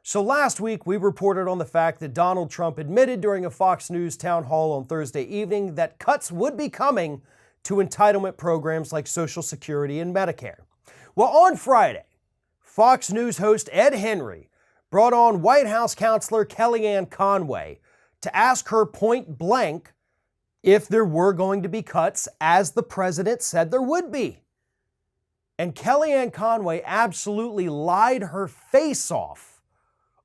So last week, we reported on the fact that Donald Trump admitted during a Fox News town hall on Thursday evening that cuts would be coming to entitlement programs like Social Security and Medicare. Well, on Friday, Fox News host Ed Henry brought on White House counselor Kellyanne Conway to ask her point blank if there were going to be cuts, as the president said there would be. And Kellyanne Conway absolutely lied her face off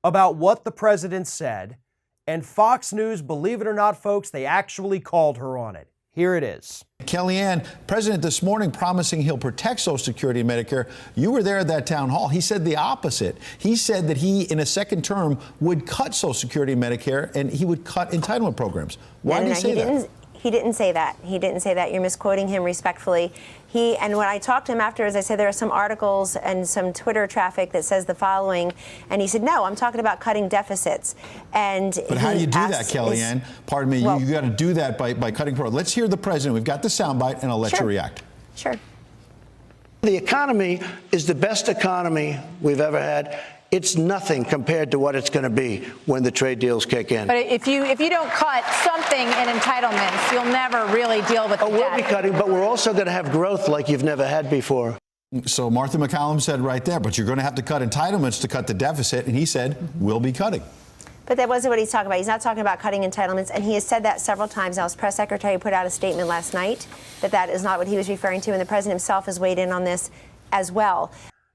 about what the president said, and Fox News, believe it or not, folks, they actually called her on it. Here it is. Kellyanne, President this morning promising he'll protect Social Security and Medicare. You were there at that town hall. He said the opposite. He said that he, in a second term, would cut Social Security and Medicare, and he would cut entitlement programs. Why did he say that? He didn't say that. He didn't say that. You're misquoting him respectfully. And when I talked to him afterwards, I said there are some articles and some Twitter traffic that says the following. And he said, no, I'm talking about cutting deficits. But how do you do that, Kellyanne? Pardon me, you got to do that by cutting programs. Let's hear the president. We've got the soundbite, and I'll let you react. Sure. The economy is the best economy we've ever had. It's nothing compared to what it's going to be when the trade deals kick in. But if you don't cut something in entitlements, you'll never really deal with the debt. We'll be cutting, but we're also going to have growth like you've never had before. So Martha MacCallum said right there, but you're going to have to cut entitlements to cut the deficit, and he said, we'll be cutting. But that wasn't what he's talking about. He's not talking about cutting entitlements, and he has said that several times. Now, his press secretary put out a statement last night that that is not what he was referring to, and the president himself has weighed in on this as well.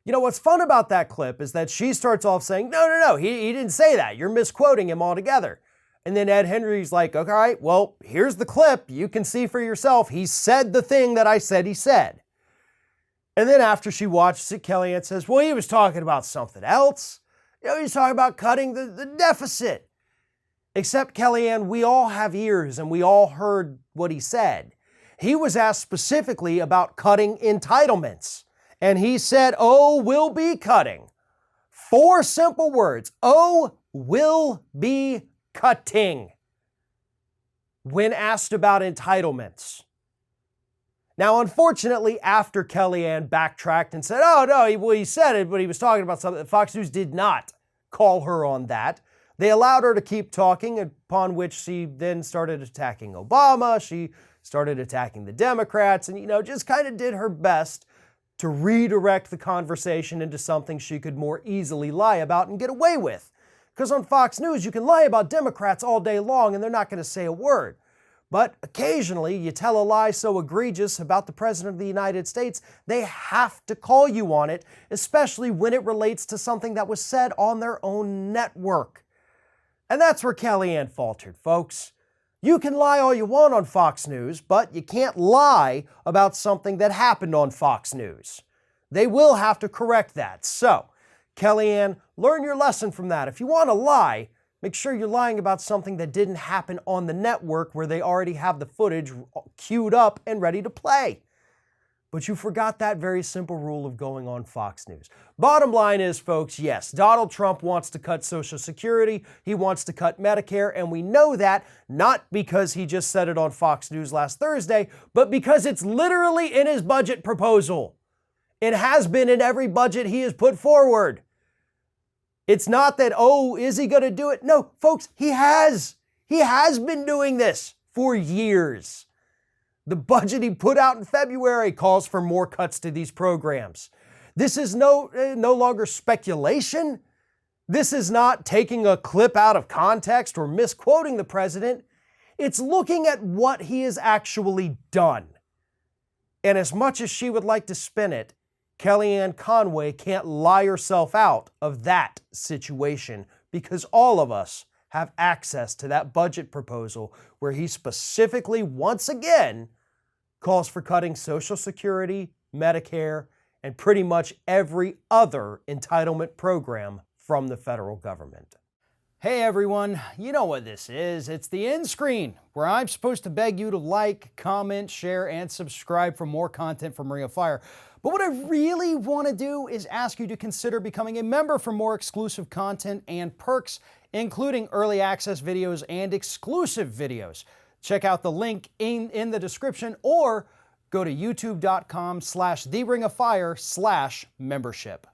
You know, what's fun about that clip is that she starts off saying, no, he didn't say that. You're misquoting him altogether. And then Ed Henry's like, okay, all right, well, here's the clip. You can see for yourself. He said the thing that I said he said. And then after she watches it, Kellyanne says, well, he was talking about something else. You know, he was talking about cutting the deficit. Except, Kellyanne, we all have ears and we all heard what he said. He was asked specifically about cutting entitlements. And he said, oh, we'll be cutting. 4 simple words. Oh, will be cutting. When asked about entitlements. Now, unfortunately, after Kellyanne backtracked and said, oh, no, he said it, but he was talking about something, Fox News did not call her on that. They allowed her to keep talking, upon which she then started attacking Obama. She started attacking the Democrats and, just kind of did her best to redirect the conversation into something she could more easily lie about and get away with. Because on Fox News, you can lie about Democrats all day long and they're not going to say a word. But occasionally, you tell a lie so egregious about the President of the United States, they have to call you on it, especially when it relates to something that was said on their own network. And that's where Kellyanne faltered, folks. You can lie all you want on Fox News, but you can't lie about something that happened on Fox News. They will have to correct that. So, Kellyanne, learn your lesson from that. If you want to lie, make sure you're lying about something that didn't happen on the network where they already have the footage queued up and ready to play. But you forgot that very simple rule of going on Fox News. Bottom line is, folks, yes, Donald Trump wants to cut Social Security, he wants to cut Medicare, and we know that not because he just said it on Fox News last Thursday, but because it's literally in his budget proposal. It has been in every budget he has put forward. It's not that, oh, is he going to do it? No, folks, he has. He has been doing this for years. The budget he put out in February calls for more cuts to these programs. This is no longer speculation. This is not taking a clip out of context or misquoting the president. It's looking at what he has actually done. And as much as she would like to spin it, Kellyanne Conway can't lie herself out of that situation because all of us have access to that budget proposal where he specifically, once again, calls for cutting Social Security, Medicare, and pretty much every other entitlement program from the federal government. Hey everyone, you know what this is. It's the end screen, where I'm supposed to beg you to like, comment, share, and subscribe for more content from Ring of Fire. But what I really want to do is ask you to consider becoming a member for more exclusive content and perks, including early access videos and exclusive videos. Check out the link in the description or go to youtube.com/theringoffire/membership.